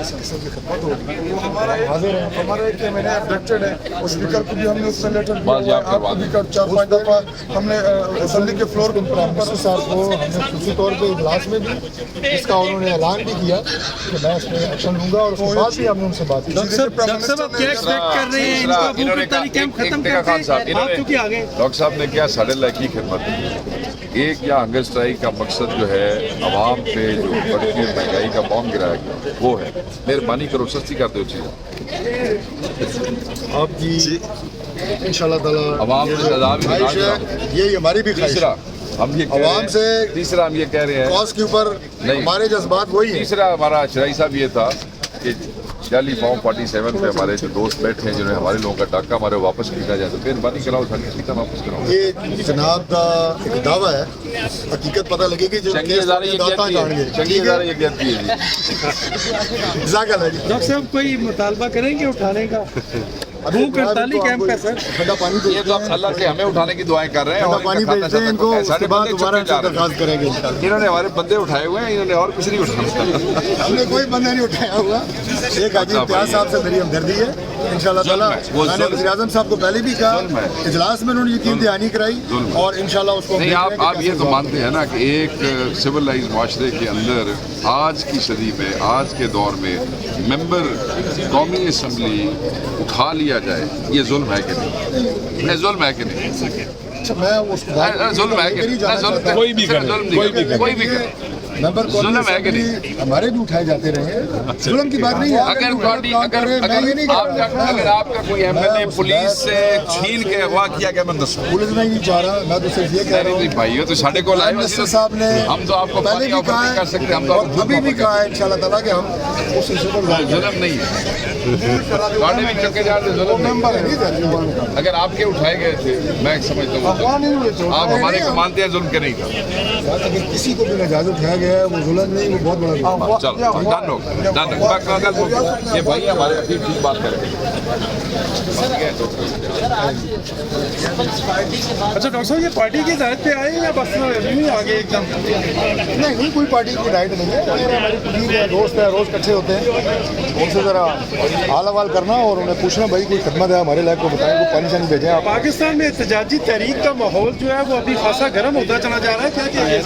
सब की खिदमत होगी। हाजिर हैं, हमारा एक मैंने अब्डक्टेड है, उस स्पीकर को भी हमने उसमें लेटर दिया हुआ है, आपको भी 4-5 दफ़ा हमने असम्बली के फ्लोर के ऊपर मिनिस्टर साहब को हमने खुशी तौर पर इजलास में भी इसका उन्होंने ऐलान भी किया कि मैं इसमें एक्शन लूँगा, और उसके बाद भी हमने उनसे बात की। डॉक्टर साहब आप क्या एक्सपेक्ट कर रहे हैं, इनका भूख कैंप खत्म करके आप चूंकि आगे डॉक्टर साहब ने क्या साढ़े लाख की खिदमत की। एक यहाँ हंगर स्ट्राइक का मकसद जो है आवाम पे जो बढ़ती महंगाई का बॉम्ब गिराया गया वो है, मेहरबानी करो सस्ती कर दो चीज़ आपकी इंशाल्लाह ताला आवाम से ख्वाहिश है, यही हमारी भी ख्वाहिश तीसरा है। हम ये आवाम से तीसरा हम ये कह रहे हैं कॉज के ऊपर हमारे जज्बात वही हैं। तीसरा हमारा शराई साहब ये था कि जाली फॉर्म 47 पे हमारे जो दोस्त बैठे हैं जिन्होंने हमारे लोगों का डाका हमारे वापस खींचा जाए, तो मेहरबानी कराओ सारी सीटा वापस कराओ। ये जनाब का एक दावा है, हकीकत पता लगेगी जो डॉक्टर डॉक्टर साहब कोई मुतालबा करेंगे उठाने का भूख हड़ताली कैंप का? सर ठंडा पानी ये तो आप अल्लाह से हमें उठाने की दुआएं कर रहे हैं, ठंडा और पानी भेजते हैं इनको, उसके बाद दोबारा दरखास्त करेंगे। इन्होंने हमारे बंदे उठाए हुए हैं, इन्होंने और कुछ नहीं उठाया। हमने कोई बंदा नहीं उठाया हुआ। एक हाजी इम्तियाज साहब से मेरी हमदर्दी है, इंशाल्लाह ताला मैंने वज़ीर-ए-आज़म साहब को पहले भी कहा, इजलास में उन्होंने यकीन दहानी कराई, और इंशाल्लाह उसको नहीं। आप ये तो मानते हैं ना कि एक सिविलाइज माशरे के अंदर आज की सदी में, आज के दौर में मेंबर कौमी असम्बली उठा लिया जाए, ये जुल्म है कि नहीं? जुल्म है कि नहीं? अच्छा, मैं उसको जुल्म है कि नहीं? कोई भी करे मेंबर जुल्म है कि नहीं? हमारे भी उठाए जाते रहे हैं, जुल्म की बात नहीं है। अगर आपका कोई एमएलए पुलिस से छीन के अगवा किया गया, मैं दसो पुलिस में नहीं जा रहा, मैं तो सिर्फ ये कह रहा हूँ भाई तो साढ़े को लाए मिनिस्टर साहब ने हम तो आपको पहले भी कहा कर सकते, हम तो और अभी भी कहा है इंशाल्लाह ताला कि हम उस इशू पर जुल्म नहीं है। भी चुके जाते जुल्म मेंबर है नहीं। अगर आपके उठाए गए थे, मैं समझता हूँ आप हमारे को मानते हैं जुल्म के नहीं था। अगर किसी को भी नाजायज उठाया गया है वो जुल्म नहीं, वो बहुत बड़ा चलो डन हो ये भाई हमारे अभी ठीक बात करेंगे। अच्छा डॉक्टर साहब ये पार्टी की हिदायत पे आए या बस आगे एकदम? नहीं, कोई पार्टी की राइट नहीं है, हमारी कुलीग है, दोस्त है, रोज़ इकट्ठे होते हैं, उनसे ज़रा हाल हवाल करना और उन्हें पूछना भाई कोई खिदमत है हमारे लायक को बताएं, वो पानी शानी भेजें। आप पाकिस्तान में एहतजाजी तहरीक का माहौल जो है वो अभी खासा गर्म होता चला जा रहा है, क्या चाहिए?